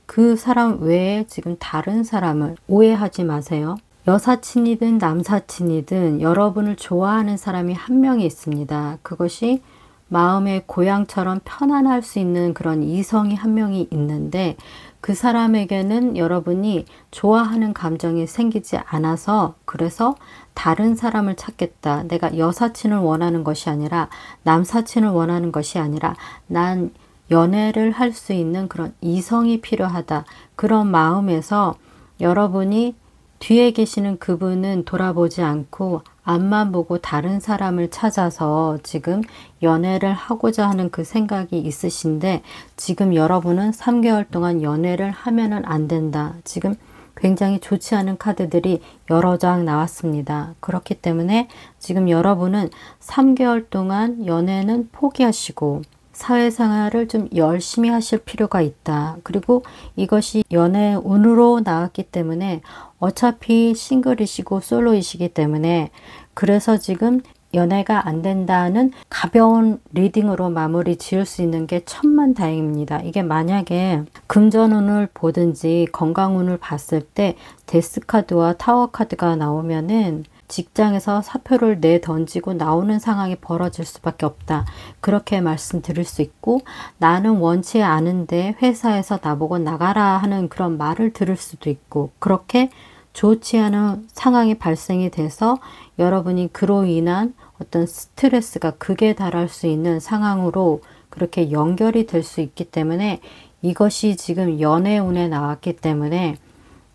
그 사람 외에 지금 다른 사람을 오해하지 마세요. 여사친이든 남사친이든 여러분을 좋아하는 사람이 한 명이 있습니다. 그것이 마음의 고향처럼 편안할 수 있는 그런 이성이 한 명이 있는데 그 사람에게는 여러분이 좋아하는 감정이 생기지 않아서 그래서 다른 사람을 찾겠다. 내가 여사친을 원하는 것이 아니라 남사친을 원하는 것이 아니라 난 연애를 할 수 있는 그런 이성이 필요하다. 그런 마음에서 여러분이 뒤에 계시는 그분은 돌아보지 않고 앞만 보고 다른 사람을 찾아서 지금 연애를 하고자 하는 그 생각이 있으신데 지금 여러분은 3개월 동안 연애를 하면은 안 된다. 지금 굉장히 좋지 않은 카드들이 여러 장 나왔습니다. 그렇기 때문에 지금 여러분은 3개월 동안 연애는 포기하시고 사회생활을 좀 열심히 하실 필요가 있다. 그리고 이것이 연애운으로 나왔기 때문에 어차피 싱글이시고 솔로이시기 때문에 그래서 지금 연애가 안 된다는 가벼운 리딩으로 마무리 지을 수 있는 게 천만다행입니다. 이게 만약에 금전운을 보든지 건강운을 봤을 때 데스카드와 타워카드가 나오면은 직장에서 사표를 내던지고 나오는 상황이 벌어질 수밖에 없다. 그렇게 말씀드릴 수 있고 나는 원치 않은데 회사에서 나보고 나가라 하는 그런 말을 들을 수도 있고 그렇게 좋지 않은 상황이 발생이 돼서 여러분이 그로 인한 어떤 스트레스가 극에 달할 수 있는 상황으로 그렇게 연결이 될 수 있기 때문에 이것이 지금 연애운에 나왔기 때문에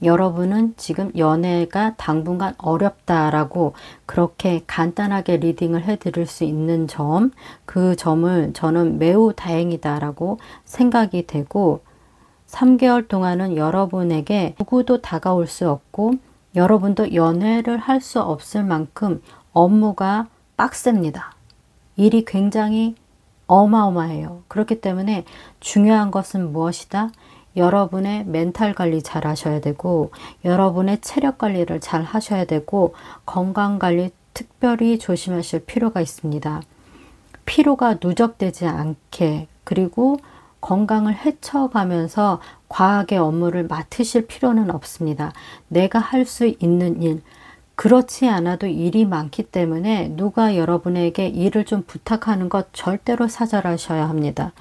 여러분은 지금 연애가 당분간 어렵다라고 그렇게 간단하게 리딩을 해드릴 수 있는 점, 그 점을 저는 매우 다행이다라고 생각이 되고 3개월 동안은 여러분에게 누구도 다가올 수 없고 여러분도 연애를 할 수 없을 만큼 업무가 빡셉니다. 일이 굉장히 어마어마해요. 그렇기 때문에 중요한 것은 무엇이다? 여러분의 멘탈 관리 잘 하셔야 되고 여러분의 체력 관리를 잘 하셔야 되고 건강 관리 특별히 조심하실 필요가 있습니다. 피로가 누적되지 않게 그리고 건강을 해쳐가면서 과하게 업무를 맡으실 필요는 없습니다. 내가 할 수 있는 일, 그렇지 않아도 일이 많기 때문에 누가 여러분에게 일을 좀 부탁하는 것 절대로 사절하셔야 합니다.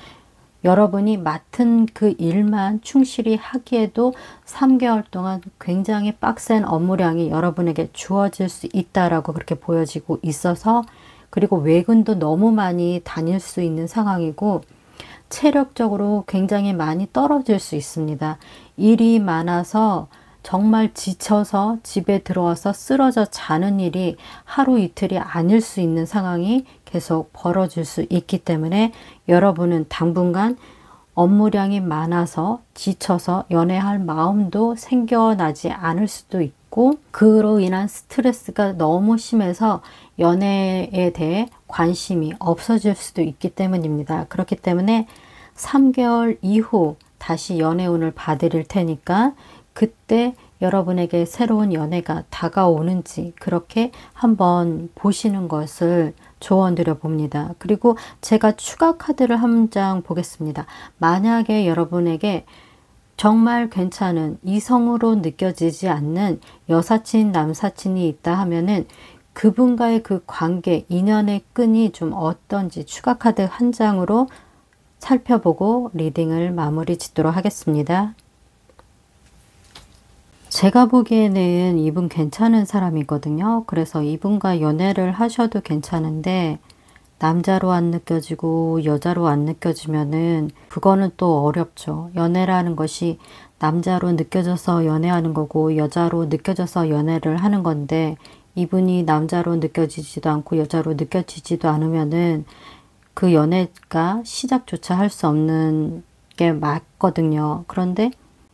여러분이 맡은 그 일만 충실히 하기에도 3개월 동안 굉장히 빡센 업무량이 여러분에게 주어질 수 있다라고 그렇게 보여지고 있어서 그리고 외근도 너무 많이 다닐 수 있는 상황이고 체력적으로 굉장히 많이 떨어질 수 있습니다. 일이 많아서 정말 지쳐서 집에 들어와서 쓰러져 자는 일이 하루 이틀이 아닐 수 있는 상황이 계속 벌어질 수 있기 때문에 여러분은 당분간 업무량이 많아서 지쳐서 연애할 마음도 생겨나지 않을 수도 있고 그로 인한 스트레스가 너무 심해서 연애에 대해 관심이 없어질 수도 있기 때문입니다. 그렇기 때문에 3개월 이후 다시 연애운을 봐드릴 테니까 그때 여러분에게 새로운 연애가 다가오는지 그렇게 한번 보시는 것을 조언드려 봅니다. 그리고 제가 추가 카드를 한 장 보겠습니다. 만약에 여러분에게 정말 괜찮은 이성으로 느껴지지 않는 여사친, 남사친이 있다 하면은 그분과의 그 관계, 인연의 끈이 좀 어떤지 추가 카드 한 장으로 살펴보고 리딩을 마무리 짓도록 하겠습니다. 제가 보기에는 이분 괜찮은 사람이거든요. 그래서 이분과 연애를 하셔도 괜찮은데 남자로 안 느껴지고 여자로 안 느껴지면은 그거는 또 어렵죠. 연애라는 것이 남자로 느껴져서 연애하는 거고 여자로 느껴져서 연애를 하는 건데 이분이 남자로 느껴지지도 않고 여자로 느껴지지도 않으면은 그 연애가 시작조차 할 수 없는 게 맞거든요. 그런데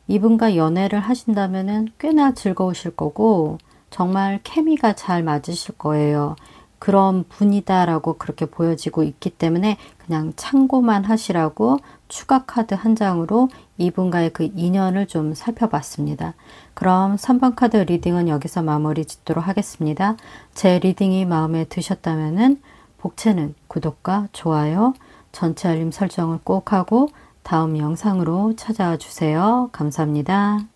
이분과 연애를 하신다면은 꽤나 즐거우실 거고 정말 케미가 잘 맞으실 거예요. 그런 분이다라고 그렇게 보여지고 있기 때문에 그냥 참고만 하시라고 추가 카드 한 장으로 이분과의 그 인연을 좀 살펴봤습니다. 그럼 3번 카드 리딩은 여기서 마무리 짓도록 하겠습니다. 제 리딩이 마음에 드셨다면은 복채는 구독과 좋아요, 전체 알림 설정을 꼭 하고 다음 영상으로 찾아와 주세요. 감사합니다.